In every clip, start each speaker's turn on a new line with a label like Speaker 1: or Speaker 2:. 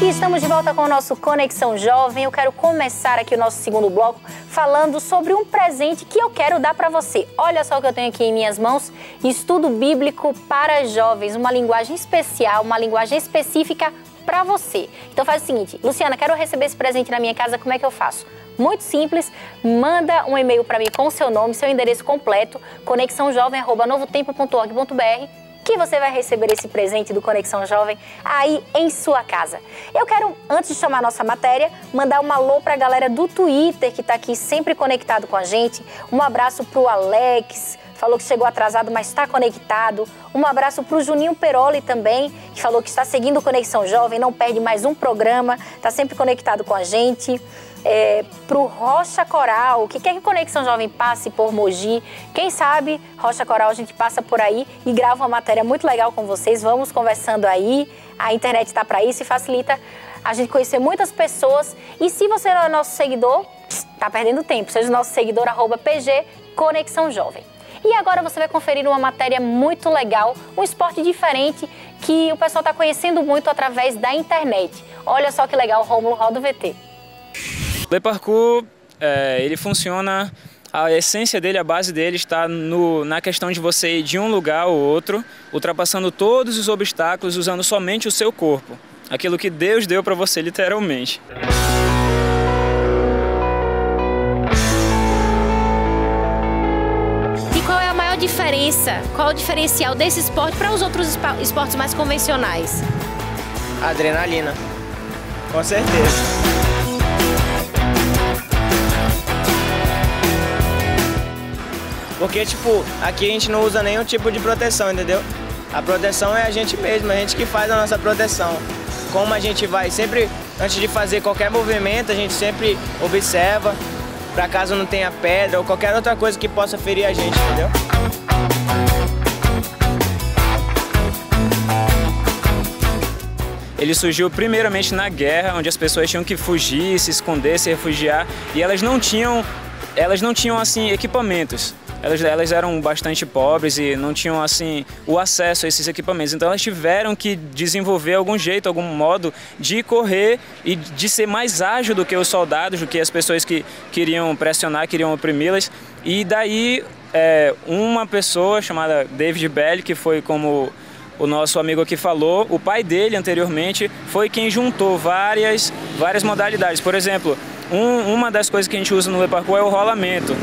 Speaker 1: aqui, estamos de volta com o nosso Conexão Jovem. Eu quero começar aqui o nosso segundo bloco falando sobre um presente que eu quero dar para você. Olha só o que eu tenho aqui em minhas mãos, estudo bíblico para jovens, uma linguagem especial, uma linguagem específica para você. Então faz o seguinte, Luciana, quero receber esse presente na minha casa, como é que eu faço? Muito simples, manda um e-mail para mim com o seu nome, seu endereço completo, conexãojovem@novotempo.org.br, que você vai receber esse presente do Conexão Jovem aí em sua casa. Eu quero, antes de chamar a nossa matéria, mandar um alô para a galera do Twitter que está aqui sempre conectado com a gente. Um abraço para o Alex, falou que chegou atrasado, mas está conectado. Um abraço para o Juninho Peroli também, que falou que está seguindo o Conexão Jovem, não perde mais um programa, está sempre conectado com a gente. Para o Rocha Coral, que quer que Conexão Jovem passe por Mogi. Quem sabe, Rocha Coral, a gente passa por aí e grava uma matéria muito legal com vocês. Vamos conversando aí, a internet está para isso e facilita a gente conhecer muitas pessoas. E se você não é nosso seguidor, está perdendo tempo. Seja nosso seguidor, @PG Conexão Jovem. E agora você vai conferir uma matéria muito legal, um esporte diferente que o pessoal está conhecendo muito através da internet. Olha só que legal, Rômulo, roda o VT.
Speaker 2: O Le Parkour, ele funciona, a essência dele, a base dele está na questão de você ir de um lugar ao outro, ultrapassando todos os obstáculos, usando somente o seu corpo. Aquilo que Deus deu para você, literalmente.
Speaker 3: E qual é a maior diferença, qual é o diferencial desse esporte para os outros esportes mais convencionais?
Speaker 4: Adrenalina, com certeza. Porque, tipo, aqui a gente não usa nenhum tipo de proteção, entendeu? A proteção é a gente mesmo, a gente que faz a nossa proteção. Como a gente vai sempre, antes de fazer qualquer movimento, a gente sempre observa, para caso não tenha pedra ou qualquer outra coisa que possa ferir a gente, entendeu?
Speaker 2: Ele surgiu primeiramente na guerra, onde as pessoas tinham que fugir, se esconder, se refugiar, e elas não tinham assim, equipamentos. Elas eram bastante pobres e não tinham assim o acesso a esses equipamentos. Então elas tiveram que desenvolver algum jeito, algum modo de correr e de ser mais ágil do que os soldados, do que as pessoas que queriam pressionar, queriam oprimi-las. E daí uma pessoa chamada David Bell, que foi como o nosso amigo aqui falou, o pai dele anteriormente foi quem juntou várias modalidades. Por exemplo, uma das coisas que a gente usa no Le Parkour é o rolamento.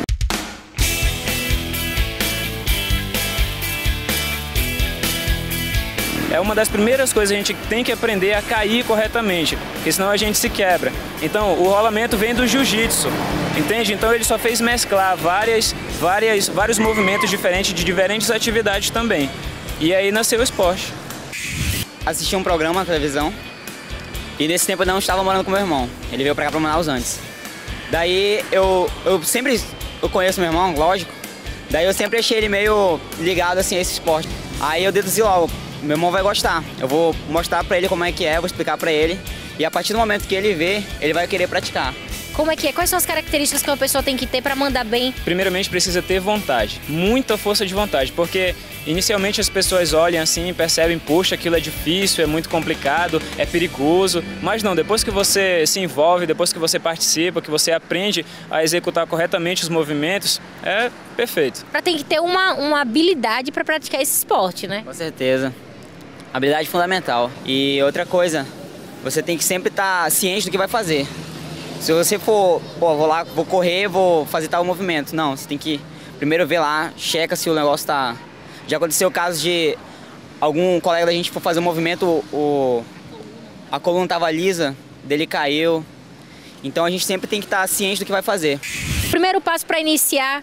Speaker 2: É uma das primeiras coisas que a gente tem que aprender a cair corretamente, porque senão a gente se quebra. Então, o rolamento vem do jiu-jitsu, entende? Então ele só fez mesclar vários movimentos diferentes de diferentes atividades também. E aí nasceu o esporte.
Speaker 5: Assisti um programa na televisão e nesse tempo eu não estava morando com meu irmão. Ele veio pra cá pra Manaus antes. Daí eu conheço meu irmão, lógico. Daí eu sempre achei ele meio ligado assim a esse esporte. Aí eu deduzi logo, meu irmão vai gostar. Eu vou mostrar pra ele como é que é, vou explicar pra ele. E a partir do momento que ele vê, ele vai querer praticar.
Speaker 3: Como é que é? Quais são as características que uma pessoa tem que ter para mandar bem?
Speaker 2: Primeiramente precisa ter vontade, muita força de vontade, porque inicialmente as pessoas olham assim, percebem, puxa, aquilo é difícil, é muito complicado, é perigoso, mas não, depois que você se envolve, depois que você participa, que você aprende a executar corretamente os movimentos, é perfeito.
Speaker 3: Tem que ter uma habilidade para praticar esse esporte, né?
Speaker 5: Com certeza. Habilidade fundamental. E outra coisa, você tem que sempre estar ciente do que vai fazer. Se você for, vou lá, vou correr, vou fazer tal movimento. Não, você tem que primeiro ver lá, checa se o negócio tá... Já aconteceu o caso de algum colega da gente for fazer um movimento, a coluna tava lisa, dele caiu. Então a gente sempre tem que estar ciente do que vai fazer.
Speaker 3: O primeiro passo para iniciar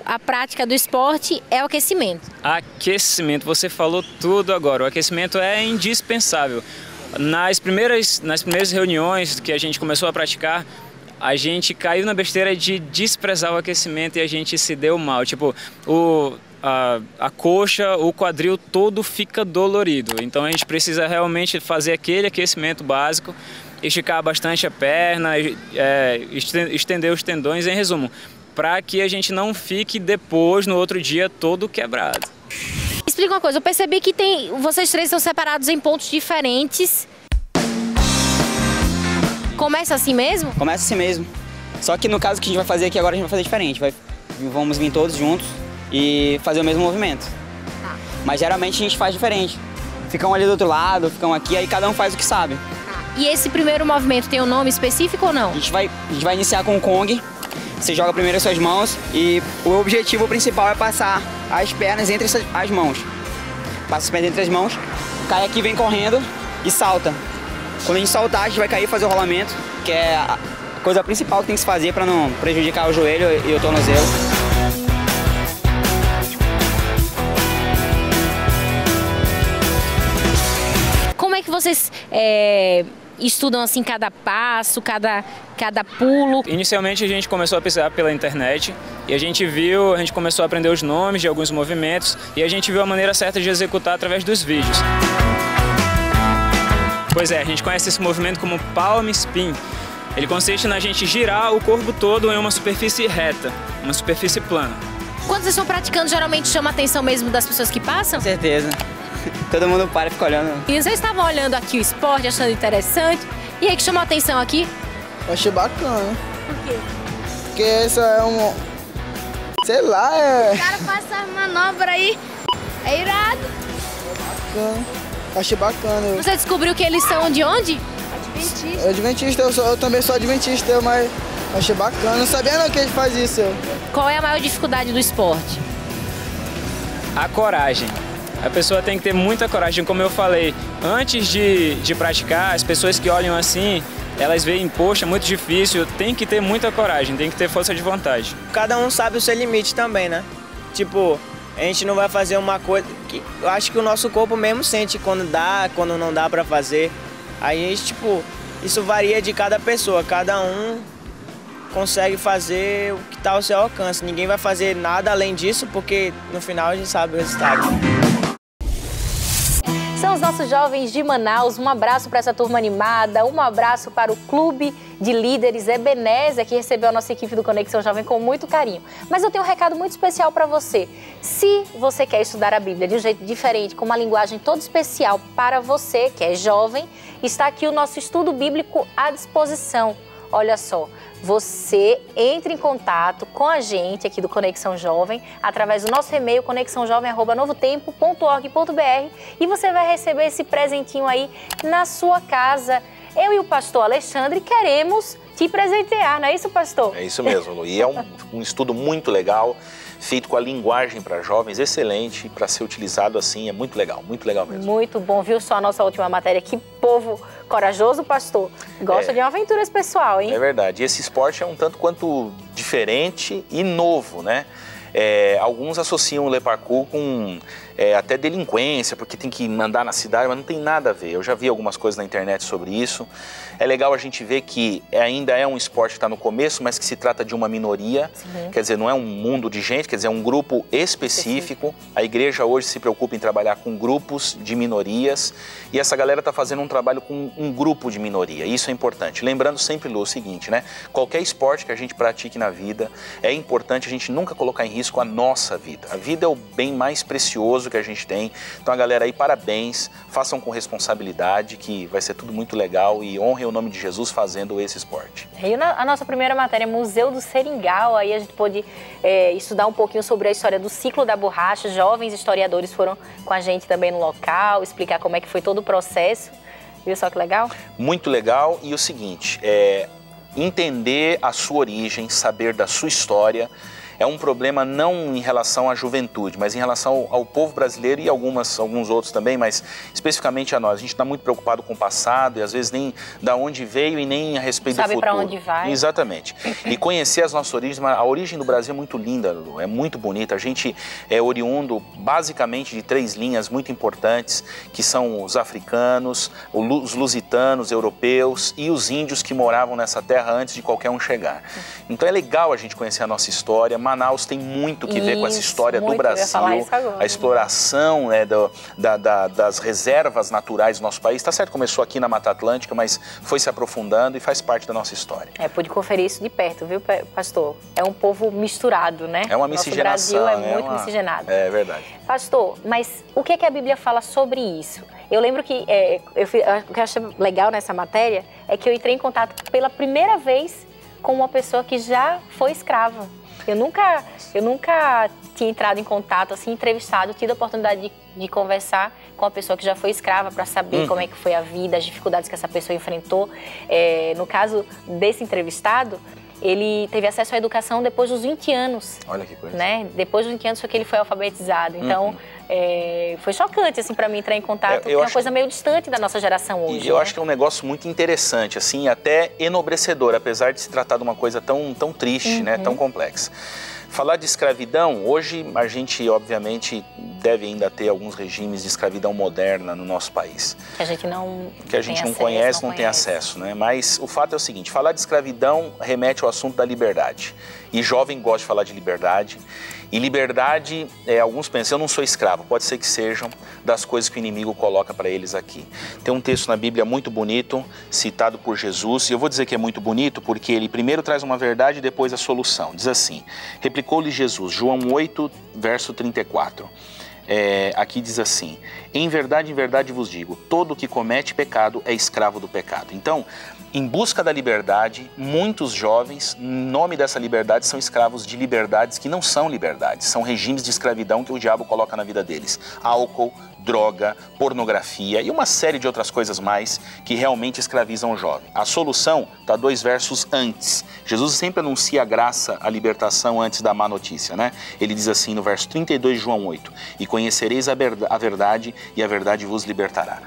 Speaker 3: a prática do esporte é o aquecimento.
Speaker 2: Aquecimento, você falou tudo agora. O aquecimento é indispensável. Nas primeiras reuniões que a gente começou a praticar, a gente caiu na besteira de desprezar o aquecimento e a gente se deu mal. Tipo, a coxa, o quadril todo fica dolorido. Então a gente precisa realmente fazer aquele aquecimento básico, esticar bastante a perna, estender os tendões, em resumo, para que a gente não fique depois, no outro dia, todo quebrado.
Speaker 3: Explica uma coisa, eu percebi que vocês três são separados em pontos diferentes. Começa assim mesmo?
Speaker 5: Começa assim mesmo. Só que no caso que a gente vai fazer aqui agora, a gente vai fazer diferente. Vamos vir todos juntos e fazer o mesmo movimento.
Speaker 3: Tá.
Speaker 5: Mas geralmente a gente faz diferente. Ficam ali do outro lado, ficam aqui, aí cada um faz o que sabe.
Speaker 3: E esse primeiro movimento tem um nome específico ou não?
Speaker 5: A gente vai iniciar com o Kong. Você joga primeiro as suas mãos e o objetivo principal é passar as pernas entre as mãos. Passa as pernas entre as mãos, cai aqui, vem correndo e salta. Quando a gente saltar, a gente vai cair e fazer o rolamento, que é a coisa principal que tem que se fazer para não prejudicar o joelho e o tornozelo.
Speaker 3: Como é que vocês estudam assim cada passo, cada pulo?
Speaker 2: Inicialmente a gente começou a pesquisar pela internet e a gente começou a aprender os nomes de alguns movimentos e a gente viu a maneira certa de executar através dos vídeos. Pois é, a gente conhece esse movimento como Palm Spin. Ele consiste na gente girar o corpo todo em uma superfície reta, uma superfície plana.
Speaker 3: Quando vocês estão praticando, geralmente chama a atenção mesmo das pessoas que passam?
Speaker 5: Com certeza. Todo mundo para e fica olhando.
Speaker 3: E vocês estavam olhando aqui o esporte, achando interessante. E aí, que chamou a atenção aqui?
Speaker 6: Eu achei bacana.
Speaker 3: Por quê?
Speaker 6: Porque essa é um... Sei lá, é...
Speaker 7: O cara faz essas manobras aí, é irado.
Speaker 6: bacana. Achei bacana.
Speaker 3: Você descobriu que eles são de onde?
Speaker 7: Adventista.
Speaker 6: Adventista, eu também sou adventista, mas achei bacana. Não sabia não que a gente faz isso.
Speaker 3: Qual é a maior dificuldade do esporte?
Speaker 2: A coragem. A pessoa tem que ter muita coragem, como eu falei. Antes de praticar, as pessoas que olham assim, elas veem, poxa, muito difícil. Tem que ter muita coragem, tem que ter força de vontade.
Speaker 4: Cada um sabe o seu limite também, né? Tipo, a gente não vai fazer uma coisa que eu acho que o nosso corpo mesmo sente quando dá, quando não dá pra fazer. Aí a gente, tipo, isso varia de cada pessoa. Cada um consegue fazer o que está ao seu alcance. Ninguém vai fazer nada além disso, porque no final a gente sabe o resultado.
Speaker 1: São os nossos jovens de Manaus. Um abraço para essa turma animada, um abraço para o Clube de Líderes Ebenezer, que recebeu a nossa equipe do Conexão Jovem com muito carinho. Mas eu tenho um recado muito especial para você. Se você quer estudar a Bíblia de um jeito diferente, com uma linguagem toda especial para você, que é jovem, está aqui o nosso estudo bíblico à disposição. Olha só, você entre em contato com a gente aqui do Conexão Jovem através do nosso e-mail conexãojovem@novotempo.org.br e você vai receber esse presentinho aí na sua casa. Eu e o pastor Alexandre queremos te presentear, não é isso, pastor?
Speaker 8: É isso mesmo, Lu. E é um estudo muito legal, feito com a linguagem para jovens, excelente, para ser utilizado assim, é muito legal mesmo.
Speaker 1: Muito bom, viu só a nossa última matéria? Que povo corajoso, pastor. Gosta de aventuras pessoal, hein?
Speaker 8: É verdade. E esse esporte é um tanto quanto diferente e novo, né? Alguns associam o Le Parkour com até delinquência, porque tem que andar na cidade, mas não tem nada a ver. Eu já vi algumas coisas na internet sobre isso. É legal a gente ver que ainda é um esporte que está no começo, mas que se trata de uma minoria. Sim. Quer dizer, não é um mundo de gente, quer dizer, é um grupo específico. A igreja hoje se preocupa em trabalhar com grupos de minorias e essa galera está fazendo um trabalho com um grupo de minoria. Isso é importante. Lembrando sempre, Lu, o seguinte, né? Qualquer esporte que a gente pratique na vida, é importante a gente nunca colocar em risco a nossa vida. A vida é o bem mais precioso que a gente tem. Então a galera aí, parabéns, façam com responsabilidade, que vai ser tudo muito legal e honrem o nome de Jesus fazendo esse esporte.
Speaker 1: E a nossa primeira matéria, Museu do Seringal, aí a gente pôde estudar um pouquinho sobre a história do ciclo da borracha. Jovens historiadores foram com a gente também no local, explicar como é que foi todo o processo. Viu só que legal? Muito legal. E o seguinte, entender a sua origem, saber da sua história, é um problema não em relação à juventude, mas em relação ao povo brasileiro e alguns outros também, mas especificamente a nós. A gente está muito preocupado com o passado e às vezes nem da onde veio e nem a respeito do futuro. Sabe para onde vai.
Speaker 8: Exatamente. E conhecer as nossas origens, a origem do Brasil é muito linda, Lu, é muito bonita. A gente é oriundo basicamente de 3 linhas muito importantes, que são os africanos, os lusitanos, europeus e os índios que moravam nessa terra antes de qualquer um chegar. Então é legal a gente conhecer a nossa história. Manaus tem muito que ver com essa história do Brasil, a exploração das reservas naturais do nosso país. Tá certo, começou aqui na Mata Atlântica, mas foi se aprofundando e faz parte da nossa história. Pude conferir isso de perto, viu, pastor? É um povo misturado, né? É uma miscigenação. O Brasil é muito miscigenado. É verdade. Pastor, mas o que a Bíblia fala sobre isso? Eu lembro que o que eu achei legal nessa matéria
Speaker 1: é que eu entrei em contato pela primeira vez com uma pessoa que já foi escrava. Eu nunca tinha entrado em contato, assim, entrevistado, tido a oportunidade de conversar com uma pessoa que já foi escrava para saber como é que foi a vida, as dificuldades que essa pessoa enfrentou. No caso desse entrevistado, ele teve acesso à educação depois dos 20 anos.
Speaker 8: Olha que coisa.
Speaker 1: Né? Depois dos 20 anos foi que ele foi alfabetizado. Então, foi chocante, assim, para mim entrar em contato, porque é uma coisa meio distante da nossa geração hoje.
Speaker 8: E eu acho que é um negócio muito interessante, assim, até enobrecedor, apesar de se tratar de uma coisa tão triste, né? Tão complexa. Falar de escravidão, hoje a gente, obviamente, deve ainda ter alguns regimes de escravidão moderna no nosso país.
Speaker 1: Que a gente não
Speaker 8: conhece, não tem acesso, né? Mas o fato é o seguinte, falar de escravidão remete ao assunto da liberdade. E jovem gosta de falar de liberdade. E liberdade, alguns pensam, eu não sou escravo, pode ser que sejam das coisas que o inimigo coloca para eles aqui. Tem um texto na Bíblia muito bonito, citado por Jesus, e eu vou dizer que é muito bonito porque ele primeiro traz uma verdade e depois a solução. Diz assim, replicou-lhe Jesus, João 8, verso 34. Aqui diz assim, em verdade vos digo, todo que comete pecado é escravo do pecado. Então, em busca da liberdade, muitos jovens, em nome dessa liberdade, são escravos de liberdades que não são liberdades, são regimes de escravidão que o diabo coloca na vida deles. Álcool, droga, pornografia e uma série de outras coisas mais que realmente escravizam o jovem. A solução está 2 versos antes. Jesus sempre anuncia a graça, a libertação antes da má notícia, né? Ele diz assim no verso 32 de João 8, e conhecereis a verdade e a verdade vos libertará.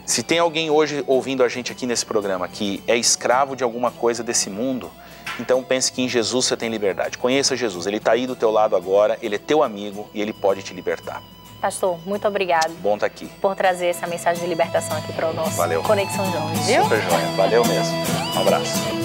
Speaker 8: Se tem alguém hoje ouvindo a gente aqui nesse programa que é escravo de alguma coisa desse mundo, então pense que em Jesus você tem liberdade. Conheça Jesus, Ele está aí do teu lado agora, Ele é teu amigo e Ele pode te libertar.
Speaker 1: Pastor, muito obrigado.
Speaker 8: Bom estar aqui.
Speaker 1: Por trazer essa mensagem de libertação aqui para o nosso
Speaker 8: Valeu.
Speaker 1: Conexão Jovem, viu?
Speaker 8: Super joia, valeu mesmo. Um abraço.